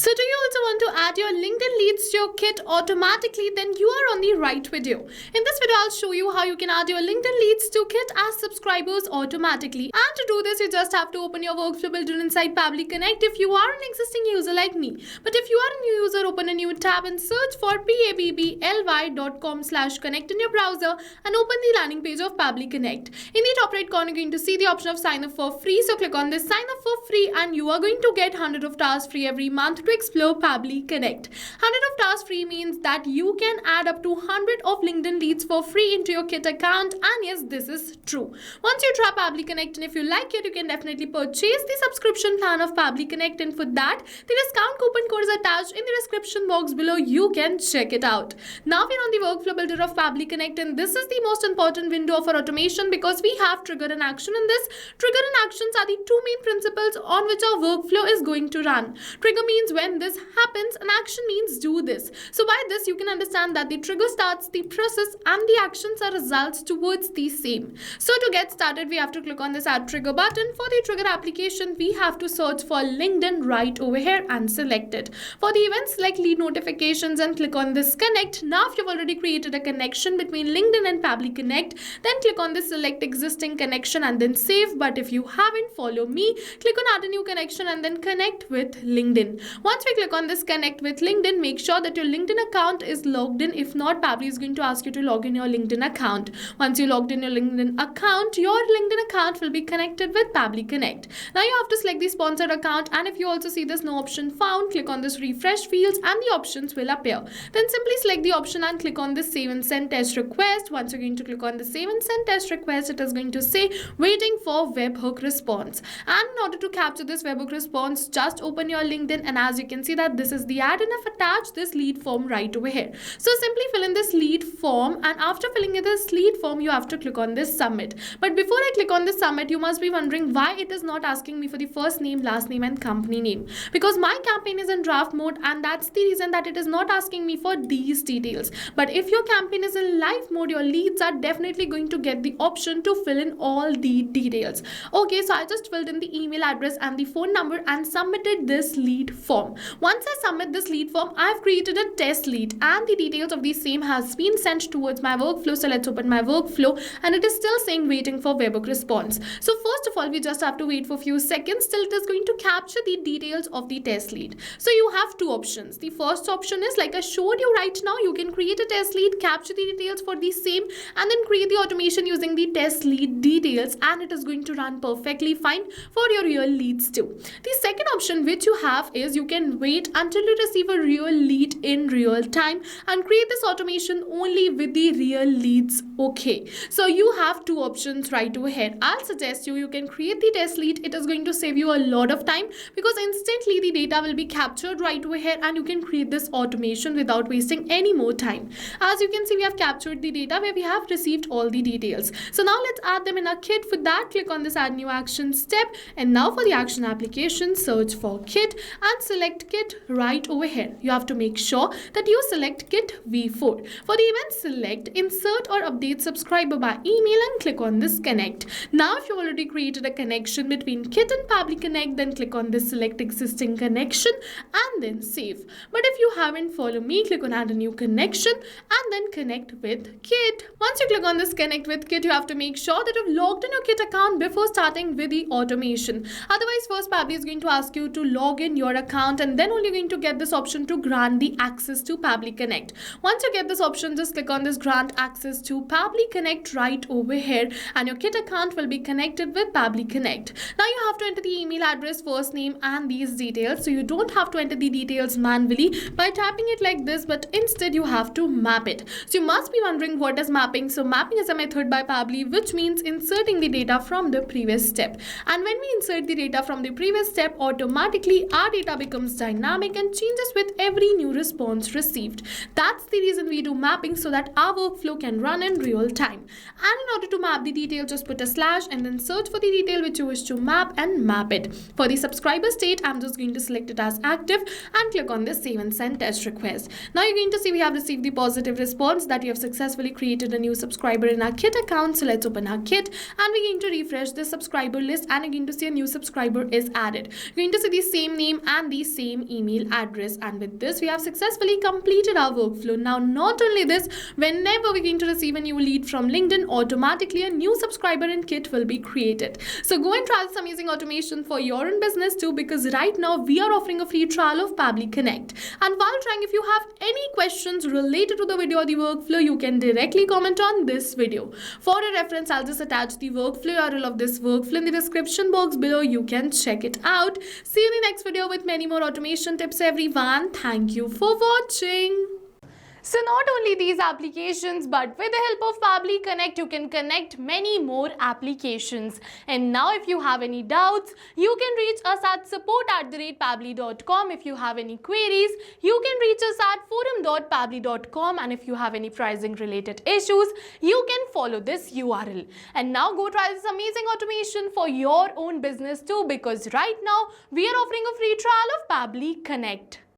So do you also want to add your LinkedIn leads to your kit automatically? Then you are on the right video. In this video, I'll show you how you can add your LinkedIn leads to kit as subscribers automatically. And to do this, you just have to open your workflow builder inside Pabbly Connect if you are an existing user like me. But if you are a new user, open a new tab and search for pabbly.com/connect in your browser and open the landing page of Pabbly Connect. In the top right corner, you're going to see the option of sign up for free. So click on this sign up for free and you are going to get 100 of tasks free every month to explore Pabbly Connect. 100 of tasks free means that you can add up to 100 of LinkedIn leads for free into your kit account, and yes, this is true. Once you try Pabbly Connect and if you like it, you can definitely purchase the subscription plan of Pabbly Connect, and for that the discount coupon code is attached in the description box below. You can check it out. Now we're on the workflow builder of Pabbly Connect, and this is the most important window for automation because we have trigger and action in this. Trigger and actions are the two main principles on which our workflow is going to run. Trigger means when this happens, and action means do this. So by this you can understand that the trigger starts the process and the actions are results towards the same. So to get started, we have to click on this add trigger button. For the trigger application, we have to search for LinkedIn right over here and select it. For the events, select lead notifications and click on this connect. Now if you've already created a connection between LinkedIn and Pabbly Connect, then click on this select existing connection and then save. But if you haven't, follow me, click on add a new connection and then connect with LinkedIn. Once we click on this connect with LinkedIn, make sure that your LinkedIn account is logged in. If not, Pabbly is going to ask you to log in your LinkedIn account. Once you logged in your LinkedIn account will be connected with Pabbly Connect. Now you have to select the sponsored account, and if you also see this no option found, click on this refresh fields and the options will appear. Then simply select the option and click on this save and send test request. Once you're going to click on the save and send test request, it is going to say waiting for webhook response. And in order to capture this webhook response, just open your LinkedIn, and as you can see that this is the add and I've attached this lead form right over here. So simply fill in this lead form, and after filling in this lead form, you have to click on this submit. But before I click on this submit, you must be wondering why it is not asking me for the first name, last name and company name. Because my campaign is in draft mode, and that's the reason that it is not asking me for these details. But if your campaign is in live mode, your leads are definitely going to get the option to fill in all the details. Okay, so I just filled in the email address and the phone number and submitted this lead form. Once I submit this lead form, I've created a test lead and the details of the same has been sent towards my workflow. So let's open my workflow, and it is still saying waiting for webhook response. So first of all, we just have to wait for a few seconds till it is going to capture the details of the test lead. So you have two options. The first option is, like I showed you right now, you can create a test lead, capture the details for the same, and then create the automation using the test lead details, and it is going to run perfectly fine for your real leads too. The second option which you have is you can wait until you receive a real lead in real time and create this automation only with the real leads. Okay, so you have two options right over here. I'll suggest you can create the test lead. It is going to save you a lot of time because instantly the data will be captured right over here and you can create this automation without wasting any more time. As you can see, we have captured the data where we have received all the details. So now let's add them in our kit. For that, click on this add new action step, and now for the action application, search for kit and select kit right over here. You have to make sure that you select kit v4. For the event, select insert or update subscriber by email and click on this connect. Now if you already created a connection between kit and Pabbly Connect, then click on this select existing connection and then save. But if you haven't, follow me, click on add a new connection and then connect with kit. Once you click on this connect with kit, you have to make sure that you've logged in your kit account before starting with the automation. Otherwise, first Pabbly is going to ask you to log in your account, and then only you're going to get this option to grant the access to Pabbly Connect. Once you get this option, just click on this grant access to Pabbly Connect right over here, and your kit account will be connected with Pabbly Connect. Now you have to enter the email address, first name and these details. So you don't have to enter the details manually by tapping it like this, but instead you have to map it. So you must be wondering what is mapping. So mapping is a method by Pabbly which means inserting the data from the previous step. And when we insert the data from the previous step, automatically our data becomes dynamic and changes with every new response received. That's the reason we do mapping, so that our workflow can run in real time. And in order to map the detail, just put a slash and then search for the detail which you wish to map and map it. For the subscriber state, I'm just going to select it as active active, and click on this save and send test request. Now you're going to see we have received the positive response that you have successfully created a new subscriber in our Kit account. So let's open our Kit and we're going to refresh the subscriber list, and you're going to see a new subscriber is added. You're going to see the same name and the same email address, and with this we have successfully completed our workflow. Now not only this, whenever we're going to receive a new lead from LinkedIn, automatically a new subscriber in Kit will be created. So go and try this amazing automation for your own business too, because right now we are offering a free trial of Pabbly Connect. And while trying, if you have any questions related to the video or the workflow, you can directly comment on this video. For a reference, I'll just attach the workflow URL of this workflow in the description box below. You can check it out. See you in the next video with many more automation tips, everyone. Thank you for watching. So not only these applications, but with the help of Pabbly Connect, you can connect many more applications. And now if you have any doubts, you can reach us at support@pabbly.com. If you have any queries, you can reach us at forum.pabbly.com. And if you have any pricing related issues, you can follow this URL. And now go try this amazing automation for your own business too, because right now we are offering a free trial of Pabbly Connect.